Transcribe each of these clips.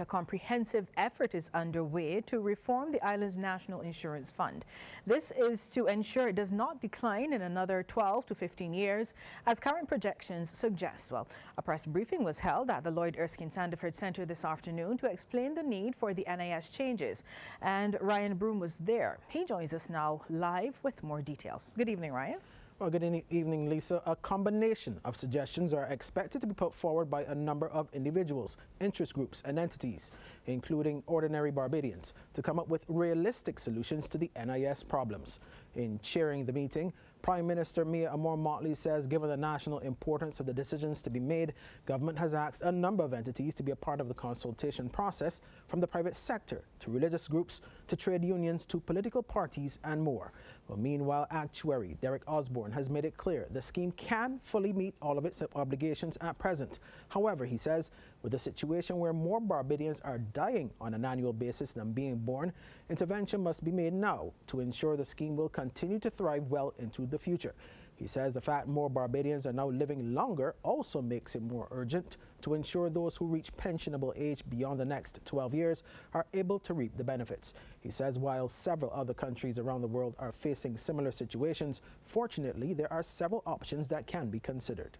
A comprehensive effort is underway to reform the island's National Insurance Fund. This is to ensure it does not decline in another 12 to 15 years, as current projections suggest. Well, a press briefing was held at the Lloyd Erskine Sandiford Center this afternoon to explain the need for the NIS changes. And Ryan Brome was there. He joins us now live with more details. Good evening, Ryan. Well, good evening, Lisa. A combination of suggestions are expected to be put forward by a number of individuals, interest groups and entities, including ordinary Barbadians, to come up with realistic solutions to the NIS problems. In chairing the meeting, Prime Minister Mia Amor-Motley says given the national importance of the decisions to be made, government has asked a number of entities to be a part of the consultation process, from the private sector to religious groups to trade unions to political parties and more. Well, meanwhile, Actuary Derek Osborne has made it clear the scheme can fully meet all of its obligations at present. However, he says, with a situation where more Barbadians are dying on an annual basis than being born, intervention must be made now to ensure the scheme will continue to thrive well into the future. He says the fact more Barbadians are now living longer also makes it more urgent to ensure those who reach pensionable age beyond the next 12 years are able to reap the benefits. He says while several other countries around the world are facing similar situations, fortunately there are several options that can be considered.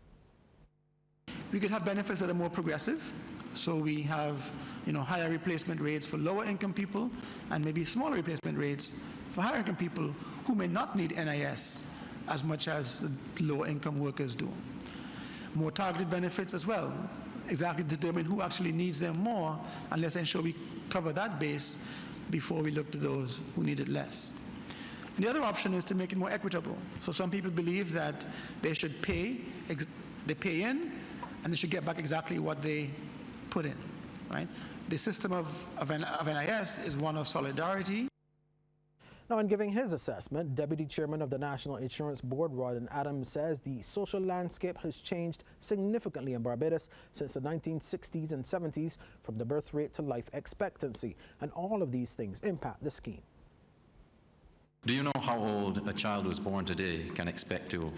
We could have benefits that are more progressive. So we have, higher replacement rates for lower income people and maybe smaller replacement rates for higher income people who may not need NIS as much as the lower income workers do. More targeted benefits as well, exactly determine who actually needs them more, and let's ensure we cover that base before we look to those who need it less. And the other option is to make it more equitable. So some people believe that they should pay in, and they should get back exactly what they put in, right? The system of NIS is one of solidarity. Now, in giving his assessment, Deputy Chairman of the National Insurance Board, Ryan Adams, says the social landscape has changed significantly in Barbados since the 1960s and 70s, from the birth rate to life expectancy, and all of these things impact the scheme. Do you know how old a child who's born today can expect to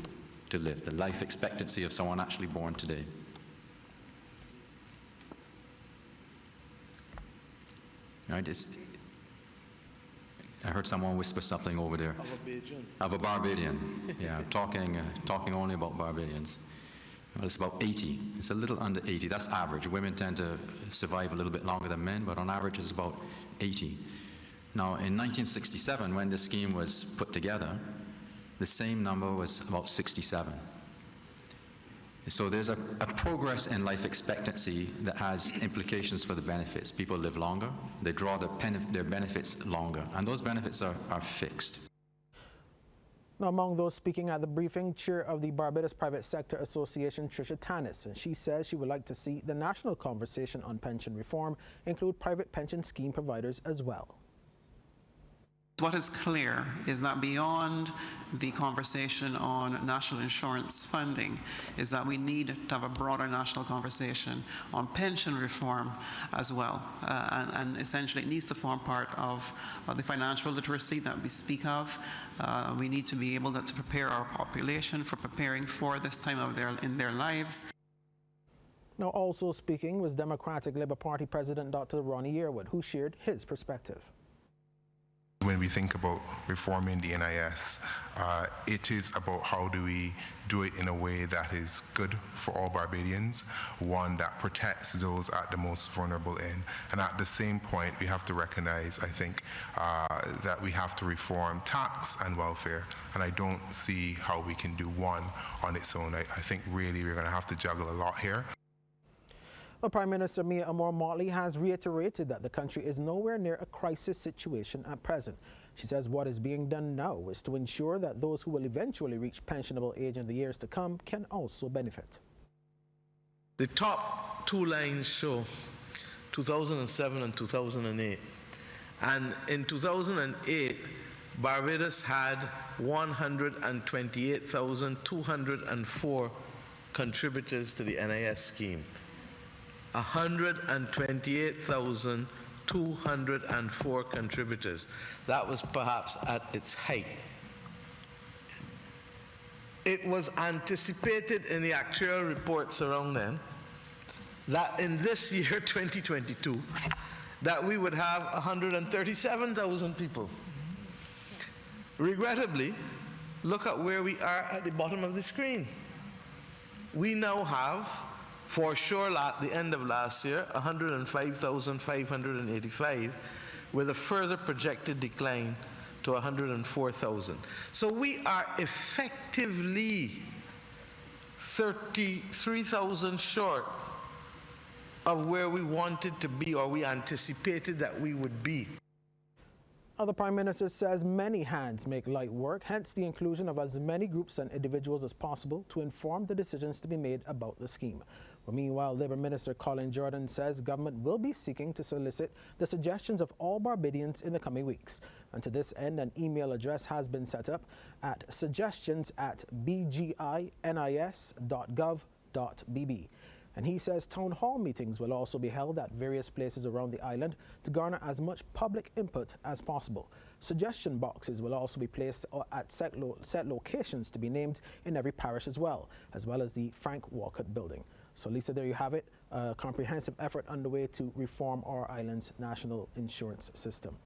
live, the life expectancy of someone actually born today? Right, I heard someone whisper something over there. Of a Barbadian. Yeah, talking only about Barbadians. Well, it's about 80. It's a little under 80. That's average. Women tend to survive a little bit longer than men, but on average it's about 80. Now, in 1967, when this scheme was put together, the same number was about 67. So there's a progress in life expectancy that has implications for the benefits. People live longer, they draw their benefits longer, and those benefits are fixed. Now, among those speaking at the briefing, Chair of the Barbados Private Sector Association, Tricia Tannis, and she says she would like to see the national conversation on pension reform include private pension scheme providers as well. What is clear is that beyond the conversation on national insurance funding is that we need to have a broader national conversation on pension reform as well. And essentially it needs to form part of the financial literacy that we speak of. We need to be able to prepare our population for preparing for this time in their lives. Now, also speaking was Democratic Labour Party President Dr. Ronnie Yearwood, who shared his perspective. When we think about reforming the NIS, it is about how do we do it in a way that is good for all Barbadians, one that protects those at the most vulnerable end. And at the same point, we have to recognize, I think, that we have to reform tax and welfare. And I don't see how we can do one on its own. I think really we're going to have to juggle a lot here. The Prime Minister Mia Amor-Motley has reiterated that the country is nowhere near a crisis situation at present. She says what is being done now is to ensure that those who will eventually reach pensionable age in the years to come can also benefit. The top two lines show 2007 and 2008. And in 2008, Barbados had 128,204 contributors to the NIS scheme. 128,204 contributors. That was perhaps at its height. It was anticipated in the actuarial reports around then that in this year, 2022, that we would have 137,000 people. Regrettably, look at where we are at the bottom of the screen. We now have, for sure at the end of last year, 105,585, with a further projected decline to 104,000. So we are effectively 33,000 short of where we wanted to be, or we anticipated that we would be. The Prime Minister says many hands make light work, hence the inclusion of as many groups and individuals as possible to inform the decisions to be made about the scheme. Well, meanwhile, Labour Minister Colin Jordan says government will be seeking to solicit the suggestions of all Barbadians in the coming weeks. And to this end, an email address has been set up at suggestions@bginis.gov.bb. And he says town hall meetings will also be held at various places around the island to garner as much public input as possible. Suggestion boxes will also be placed at set locations to be named in every parish as well as the Frank Walcott building. So Lisa, there you have it, a comprehensive effort underway to reform our island's national insurance system.